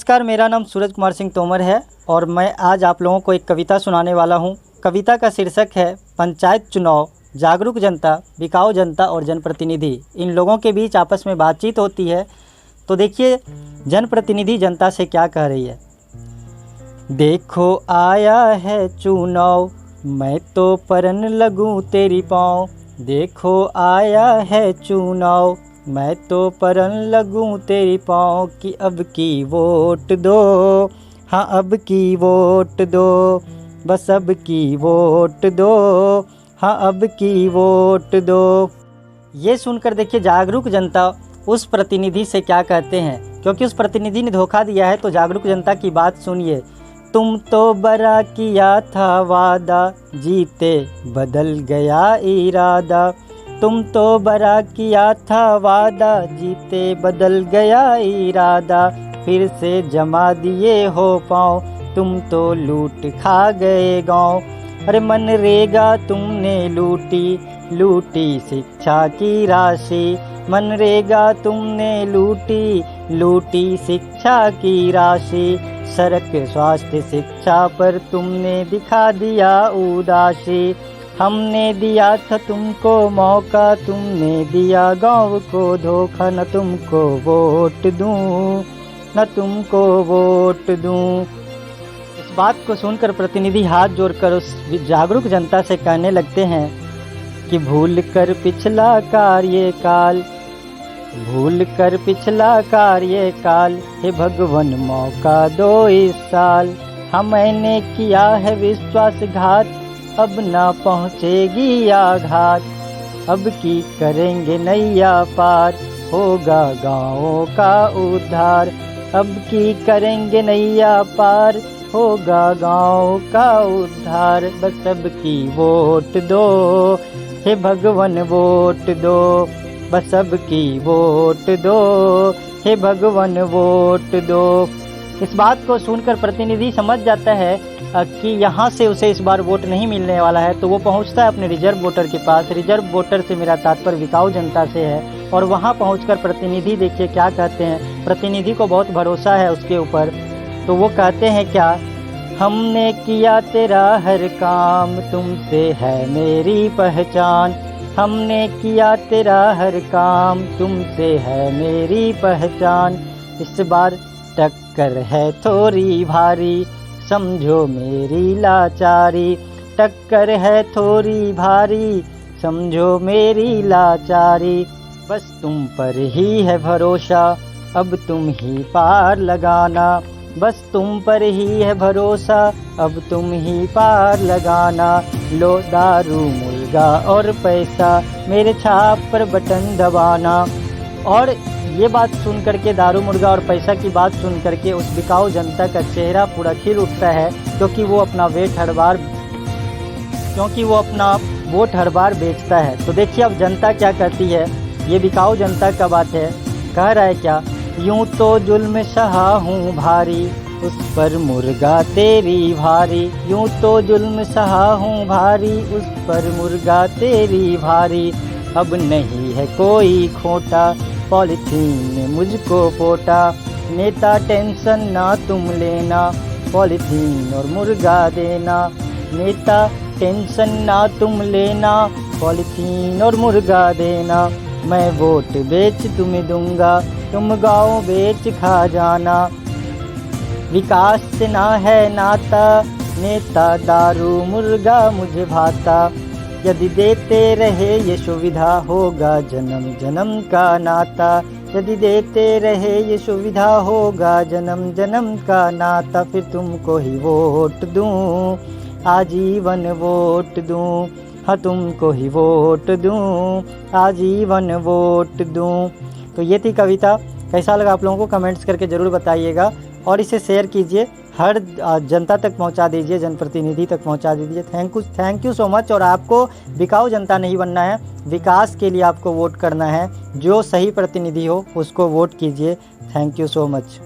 नमस्कार, मेरा नाम सूरज कुमार सिंह तोमर है और मैं आज आप लोगों को एक कविता सुनाने वाला हूँ। कविता का शीर्षक है पंचायत चुनाव, जागरूक जनता, बिकाऊ जनता और जनप्रतिनिधि। इन लोगों के बीच आपस में बातचीत होती है। तो देखिए जनप्रतिनिधि जनता से क्या कह रही है। देखो आया है चुनाव, मैं तो परन लगूं तेरी पाँव। देखो आया है चुनाव, मैं तो परन लगूं तेरी पाँव। कि अब की वोट दो, हाँ अब की वोट दो, बस अब की वोट दो, हाँ अब की वोट दो। ये सुनकर देखिए जागरूक जनता उस प्रतिनिधि से क्या कहते हैं, क्योंकि उस प्रतिनिधि ने धोखा दिया है। तो जागरूक जनता की बात सुनिए। तुम तो बड़ा किया था वादा, जीते बदल गया इरादा। तुम तो बड़ा किया था वादा, जीते बदल गया इरादा। फिर से जमा दिए हो पाँव, तुम तो लूट खा गए गाँव। अरे मनरेगा तुमने लूटी, लूटी शिक्षा की राशि। मनरेगा तुमने लूटी, लूटी शिक्षा की राशि। सड़क, स्वास्थ्य, शिक्षा पर तुमने दिखा दिया उदासी। हमने दिया था तुमको मौका, तुमने दिया गाँव को धोखा। न तुमको वोट दूं, न तुमको वोट दूं। इस बात को सुनकर प्रतिनिधि हाथ जोड़कर उस जागरूक जनता से कहने लगते हैं कि भूल कर पिछला कार्यकाल, भूल कर पिछला कार्यकाल, हे भगवान मौका दो इस साल। हाँ मैंने किया है विश्वासघात, अब ना पहुँचेगी आघात। अब की करेंगे नैया पार, होगा गाँवों का उद्धार। अब की करेंगे नैया पार, होगा गाँव का उद्धार। बस अब की वोट दो, हे भगवान वोट दो, बस अब की वोट दो, हे भगवान वोट दो। इस बात को सुनकर प्रतिनिधि समझ जाता है कि यहाँ से उसे इस बार वोट नहीं मिलने वाला है। तो वो पहुँचता है अपने रिजर्व वोटर के पास। रिजर्व वोटर से मेरा तात्पर्य बिकाऊ जनता से है। और वहाँ पहुँचकर प्रतिनिधि देखिए क्या कहते हैं। प्रतिनिधि को बहुत भरोसा है उसके ऊपर। तो वो कहते हैं क्या, हमने किया तेरा हर काम, तुमसे है मेरी पहचान। हमने किया तेरा हर काम, तुमसे है मेरी पहचान। इस बार टक्कर है थोड़ी भारी, समझो मेरी लाचारी। टक्कर है थोड़ी भारी, समझो मेरी लाचारी। बस तुम पर ही है भरोसा, अब तुम ही पार लगाना। बस तुम पर ही है भरोसा, अब तुम ही पार लगाना। लो दारू, मुर्गा और पैसा, मेरे छाप पर बटन दबाना। और ये बात सुन करके, दारू मुर्गा और पैसा की बात सुन करके उस बिकाऊ जनता का चेहरा पूरा खिल उठता है, क्योंकि वो अपना वोट हर बार बेचता है। तो देखिए अब जनता क्या कहती है। ये बिकाऊ जनता का बात है। कह रहा है क्या, यूं तो जुल्म सहा हूँ भारी, उस पर मुर्गा तेरी भारी। यूं तो जुल्म सहा हूँ भारी, उस पर मुर्गा तेरी भारी। अब नहीं है कोई खोटा, पॉलिथीन ने मुझको पोटा। नेता टेंशन ना तुम लेना, पॉलिथीन और मुर्गा देना। नेता टेंशन ना तुम लेना, पॉलिथीन और मुर्गा देना। मैं वोट बेच तुम्हें दूंगा, तुम गाँव बेच खा जाना। विकास से ना है नाता, नेता दारू मुर्गा मुझे भाता। यदि देते रहे ये सुविधा, होगा जन्म जन्म का नाता। यदि देते रहे ये सुविधा, होगा जन्म जन्म का नाता। फिर तुमको ही वोट दूं, आजीवन वोट दूं। हाँ तुमको ही वोट दूं, आजीवन वोट दूं। तो ये थी कविता। कैसा लगा आप लोगों को कमेंट्स करके ज़रूर बताइएगा। और इसे शेयर कीजिए, हर जनता तक पहुंचा दीजिए, जनप्रतिनिधि तक पहुंचा दीजिए। Thank you so much. और आपको बिकाऊ जनता नहीं बनना है, विकास के लिए आपको वोट करना है। जो सही प्रतिनिधि हो उसको वोट कीजिए। Thank you so much.